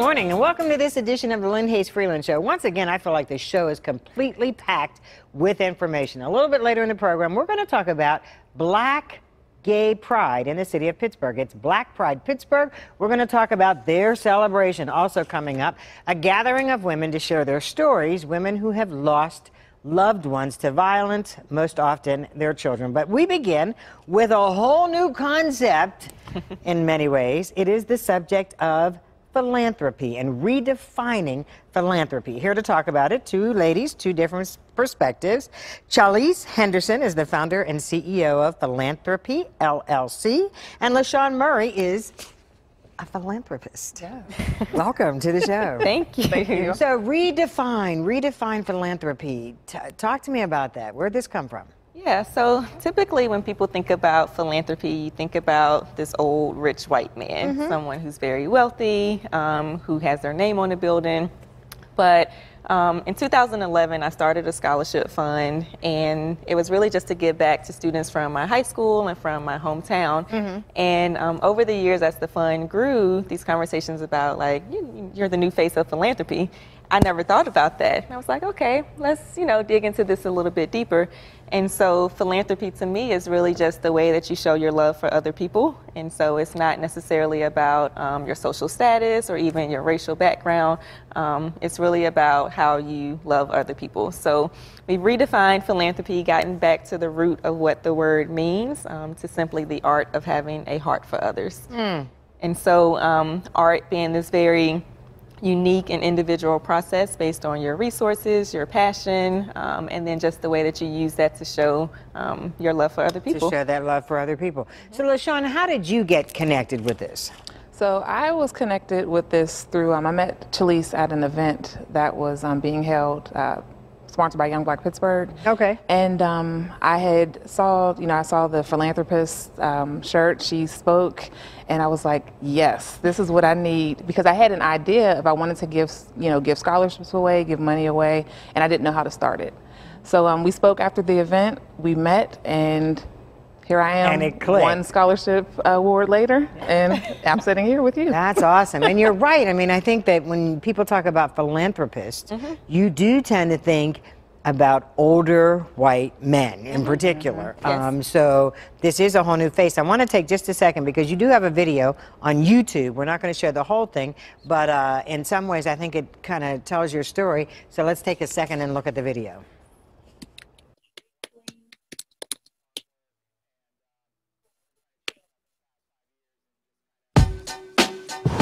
morning, and welcome to this edition of the Lynne Hayes-Freeland Show. Once again, I feel like the show is completely packed with information. A little bit later in the program, we're going to talk about Black Gay Pride in the city of Pittsburgh. It's Black Pride Pittsburgh. We're going to talk about their celebration. Also coming up, a gathering of women to share their stories, women who have lost loved ones to violence, most often their children. But we begin with a whole new concept in many ways. It is the subject of philanthropy and redefining philanthropy. Here to talk about it, two ladies, two different perspectives. Chalis Henderson is the founder and CEO of Philanthropy, LLC, and LaShawn Murray is a philanthropist. Yeah. Welcome to the show. Thank you. Thank you. So redefine philanthropy. Talk to me about that. Where'd this come from? Yeah, so typically when people think about philanthropy, you think about this old rich white man, someone who's very wealthy, who has their name on the building. But in 2011, I started a scholarship fund, and it was really just to give back to students from my high school and from my hometown. And over the years, as the fund grew, these conversations about, like, you're the new face of philanthropy, I never thought about that. And I was like, okay, let's, dig into this a little bit deeper. And so philanthropy to me is really just the way that you show your love for other people. And so it's not necessarily about your social status or even your racial background. It's really about how you love other people. So we've redefined philanthropy, gotten back to the root of what the word means, to simply the art of having a heart for others. And so art being this very unique and individual process based on your resources, your passion, and then just the way that you use that to show your love for other people. To show that love for other people. So LaShawn, how did you get connected with this? So I was connected with this through, I met Chalis at an event that was being held, sponsored by Young Black Pittsburgh. Okay. And I saw the philanthropist shirt. She spoke, and I was like, yes, this is what I need, because I had an idea if I wanted to give scholarships away, give money away, and I didn't know how to start it. So we spoke after the event, we met, and here I am, and it clicked. One scholarship award later, and I'm sitting here with you. That's awesome. And you're right. I mean, I think that when people talk about philanthropists, you do tend to think about older white men in particular. Yes. So this is a whole new face. I want to take just a second because you do have a video on YouTube. We're not going to show the whole thing, but in some ways I think it kind of tells your story. So let's take a second and look at the video.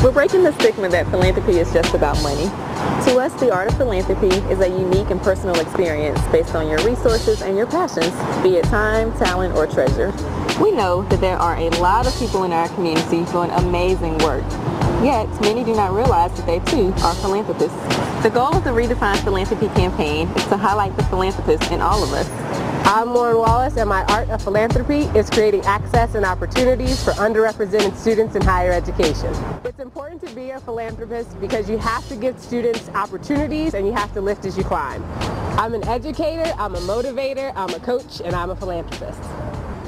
We're breaking the stigma that philanthropy is just about money. To us, the art of philanthropy is a unique and personal experience based on your resources and your passions, be it time, talent, or treasure. We know that there are a lot of people in our community doing amazing work, yet many do not realize that they too are philanthropists. The goal of the Redefine Philanthropy campaign is to highlight the philanthropists in all of us. I'm Lauren Wallace, and my art of philanthropy is creating access and opportunities for underrepresented students in higher education. It's important to be a philanthropist because you have to give students opportunities and you have to lift as you climb. I'm an educator, I'm a motivator, I'm a coach, and I'm a philanthropist.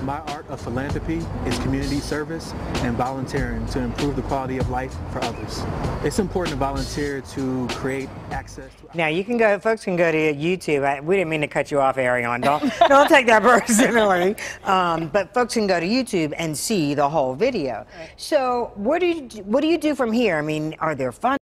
My art of philanthropy is community service and volunteering to improve the quality of life for others. It's important to volunteer to create access to... Now you can go, folks can go to YouTube. We didn't mean to cut you off, Ariane. Don't take that personally. But folks can go to YouTube and see the whole video. Right. So what do you do from here? I mean, are there fun?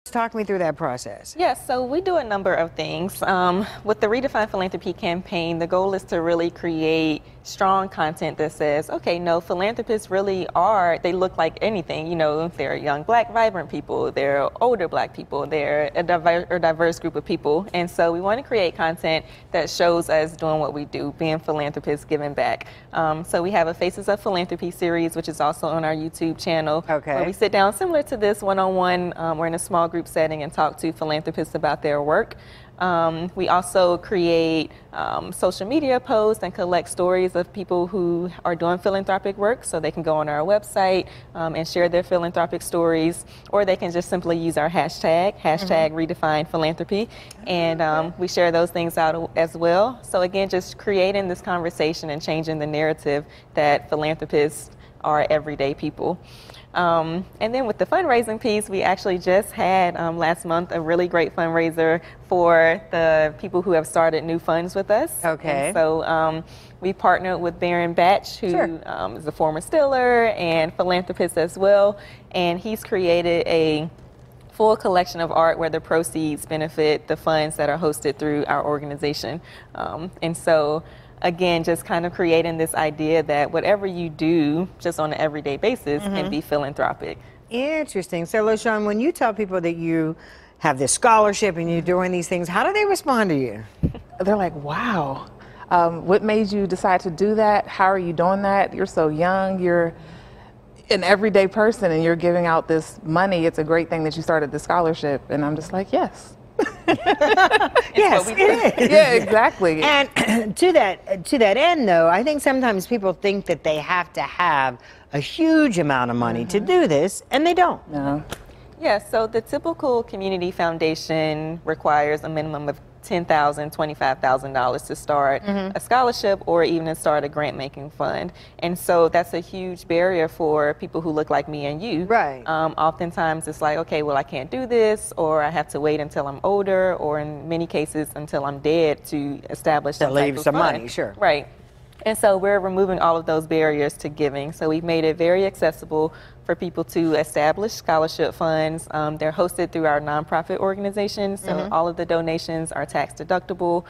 Talk me through that process. Yes, so we do a number of things. With the Redefine Philanthropy campaign, the goal is to really create strong content that says, okay, no, philanthropists really are, they look like anything. They're young, black, vibrant people, they're older black people, they're a diverse group of people. And so we want to create content that shows us doing what we do, being philanthropists, giving back. So we have a Faces of Philanthropy series, which is also on our YouTube channel. Okay. Where we sit down similar to this one-on-one, we're in a small group setting and talk to philanthropists about their work. We also create social media posts and collect stories of people who are doing philanthropic work, so they can go on our website and share their philanthropic stories, or they can just simply use our hashtag Redefine Philanthropy, and we share those things out as well. So again, just creating this conversation and changing the narrative that philanthropists are everyday people. And then with the fundraising piece, we actually just had last month a really great fundraiser for the people who have started new funds with us. Okay. And so we partnered with Baron Batch, who is a former Stiller and philanthropist as well. And he's created a full collection of art where the proceeds benefit the funds that are hosted through our organization. And so, again, just kind of creating this idea that whatever you do just on an everyday basis can be philanthropic. Interesting. So, LaShawn, when you tell people that you have this scholarship and you're doing these things, how do they respond to you? They're like, wow, what made you decide to do that? How are you doing that? You're so young. You're an everyday person and you're giving out this money. It's a great thing that you started the scholarship. And I'm just like, yes. Yes, it is. Yeah, exactly. And to that end, though, I think sometimes people think that they have to have a huge amount of money to do this, and they don't. No. Yeah, so the typical community foundation requires a minimum of $10,000, $25,000 to start a scholarship or even to start a grant-making fund. And so that's a huge barrier for people who look like me and you. Right. Oftentimes it's like, okay, well, I can't do this, or I have to wait until I'm older, or in many cases until I'm dead to establish some type of some fund. money, sure. Right. And so we're removing all of those barriers to giving. So we've made it very accessible for people to establish scholarship funds. They're hosted through our nonprofit organization, so all of the donations are tax deductible.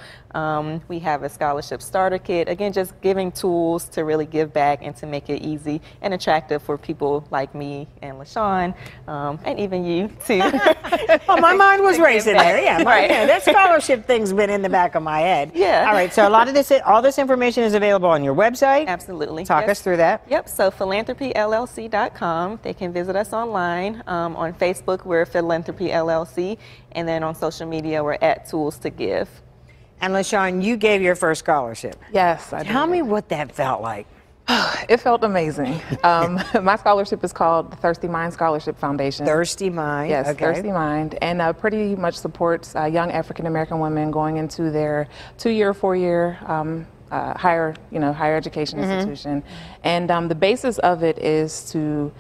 We have a scholarship starter kit. Again, just giving tools to really give back and to make it easy and attractive for people like me and LaShawn, and even you too. Well, my mind was racing there. Yeah, Right. yeah, that scholarship thing's been in the back of my head. Yeah. All right, so all this information is available on your website. Absolutely. Talk us through that. Yep, so philanthropyllc.com. They can visit us online. On Facebook, we're Philanthropy LLC, and then on social media, we're at Tools to Give. And LaShawn, you gave your first scholarship. Yes, I Tell did. me what that felt like. It felt amazing. My scholarship is called the Thirsty Mind Scholarship Foundation. Thirsty Mind. Yes, okay. Thirsty Mind, and pretty much supports young African American women going into their 2-year, 4-year higher education institution. And the basis of it is to,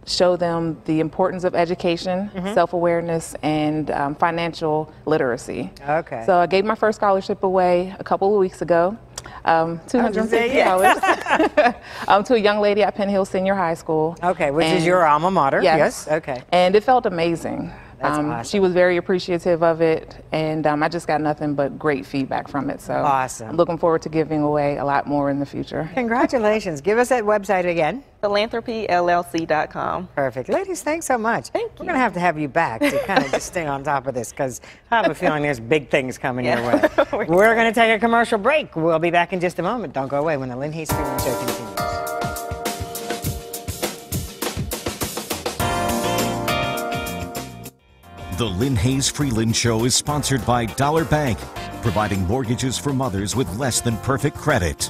show them the importance of education, self-awareness, and financial literacy. Okay. So I gave my first scholarship away a couple of weeks ago. $250 to a young lady at Penn Hill Senior High School. Okay, which is your alma mater. Yes. Okay. And it felt amazing. That's awesome. She was very appreciative of it, and I just got nothing but great feedback from it. So Awesome. I'm looking forward to giving away a lot more in the future. Congratulations. Give us that website again. Philanthropyllc.com. Perfect. Ladies, thanks so much. Thank We're you. going to have you back to kind of just stay on top of this, because I have a feeling there's big things coming your way. We're going to take a commercial break. We'll be back in just a moment. Don't go away when the Lynne Hayes-Freeland Show continues. The Lynne Hayes-Freeland Show is sponsored by Dollar Bank, providing mortgages for mothers with less than perfect credit.